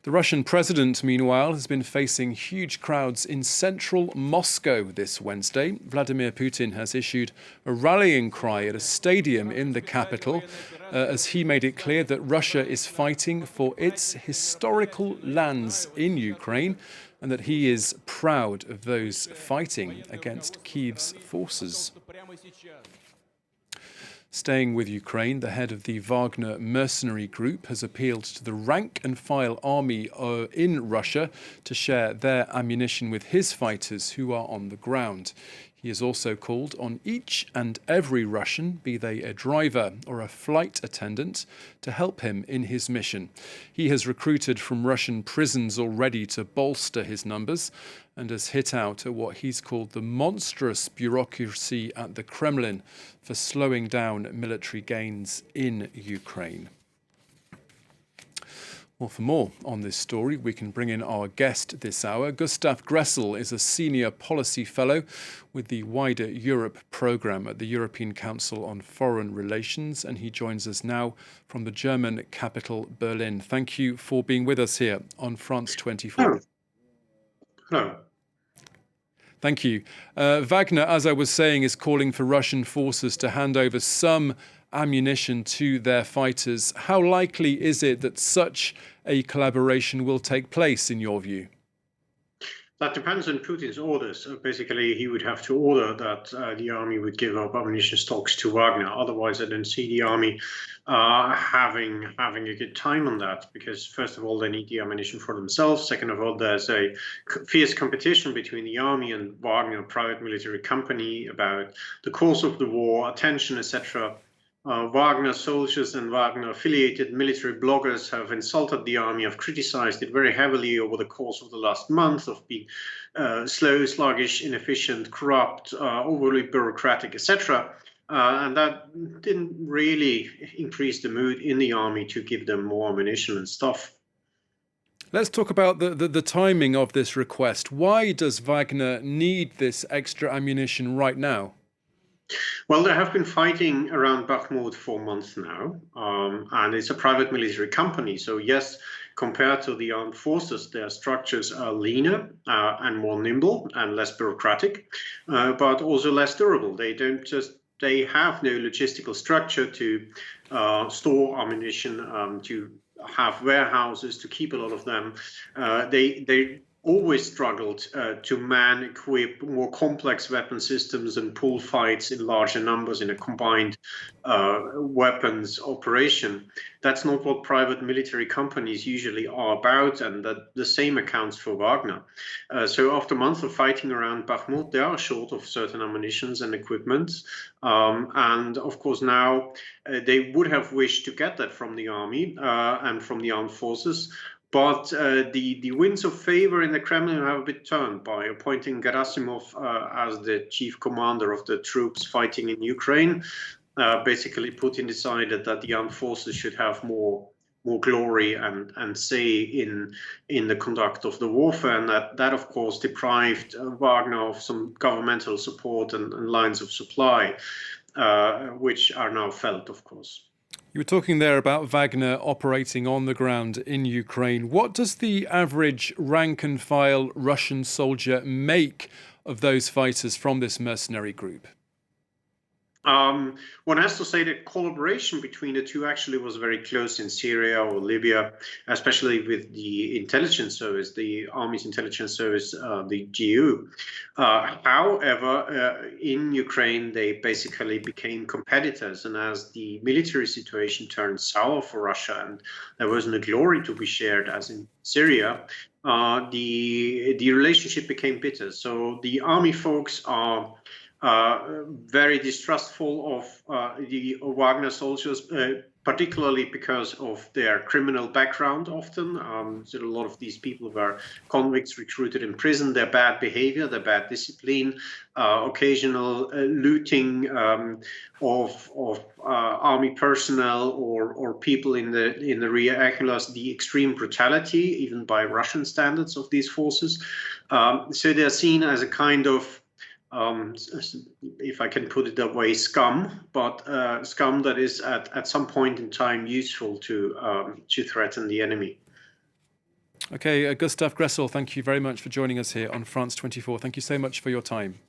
The Russian president, meanwhile, has been facing huge crowds in central Moscow this Wednesday. Vladimir Putin has issued a rallying cry at a stadium in the capital as he made it clear that Russia is fighting for its historical lands in Ukraine and that he is proud of those fighting against Kyiv's forces. Staying with Ukraine, the head of the Wagner mercenary group has appealed to the rank-and-file army in Russia to share their ammunition with his fighters who are on the ground. He has also called on each and every Russian, be they a driver or a flight attendant, to help him in his mission. He has recruited from Russian prisons already to bolster his numbers and has hit out at what he's called the monstrous bureaucracy at the Kremlin for slowing down military gains in Ukraine. Well, for more on this story, we can bring in our guest this hour. Gustav Gressel is a senior policy fellow with the Wider Europe programme at the European Council on Foreign Relations, and he joins us now from the German capital, Berlin. Thank you for being with us here on France 24. Hello. Thank you. Wagner, as I was saying, is calling for Russian forces to hand over some ammunition to their fighters. How likely is it that such a collaboration will take place, in your view? That depends on Putin's orders. Basically, he would have to order that the army would give up ammunition stocks to Wagner. Otherwise, I don't see the army having a good time on that, because first of all, they need the ammunition for themselves. Second of all, there's a fierce competition between the army and Wagner, a private military company, about the course of the war, attention, etc. Wagner soldiers and Wagner-affiliated military bloggers have insulted the army, have criticized it very heavily over the course of the last month of being slow, sluggish, inefficient, corrupt, overly bureaucratic, etc. And that didn't really increase the mood in the army to give them more ammunition and stuff. Let's talk about the timing of this request. Why does Wagner need this extra ammunition right now? Well, they have been fighting around Bakhmut for months now, and it's a private military company. So yes, compared to the armed forces, their structures are leaner and more nimble and less bureaucratic, but also less durable. They have no logistical structure to store ammunition, to have warehouses, to keep a lot of them. They always struggled to equip more complex weapon systems and pull fights in larger numbers in a combined weapons operation. That's not what private military companies usually are about, and that the same accounts for Wagner. So after months of fighting around Bakhmut, they are short of certain ammunitions and equipment. And of course now they would have wished to get that from the army and from the armed forces. But the winds of favor in the Kremlin have been turned by appointing Gerasimov as the chief commander of the troops fighting in Ukraine. Basically, Putin decided that the armed forces should have more glory and say in the conduct of the warfare, and that of course deprived Wagner of some governmental support and lines of supply, which are now felt, of course. You were talking there about Wagner operating on the ground in Ukraine. What does the average rank-and-file Russian soldier make of those fighters from this mercenary group? One has to say that collaboration between the two actually was very close in Syria or Libya, especially with the intelligence service, the army's intelligence service, the GU. However, in Ukraine, they basically became competitors. And as the military situation turned sour for Russia and there wasn't a glory to be shared as in Syria, the relationship became bitter. So the army folks are very distrustful of the Wagner soldiers, particularly because of their criminal background often. So a lot of these people were convicts recruited in prison, their bad behavior, their bad discipline, occasional looting of army personnel or people in the regulars, the extreme brutality, even by Russian standards, of these forces. So they're seen as a kind of if I can put it that way, scum, but scum that is at some point in time useful to threaten the enemy. Okay, Gustav Gressel, thank you very much for joining us here on France 24. Thank you so much for your time.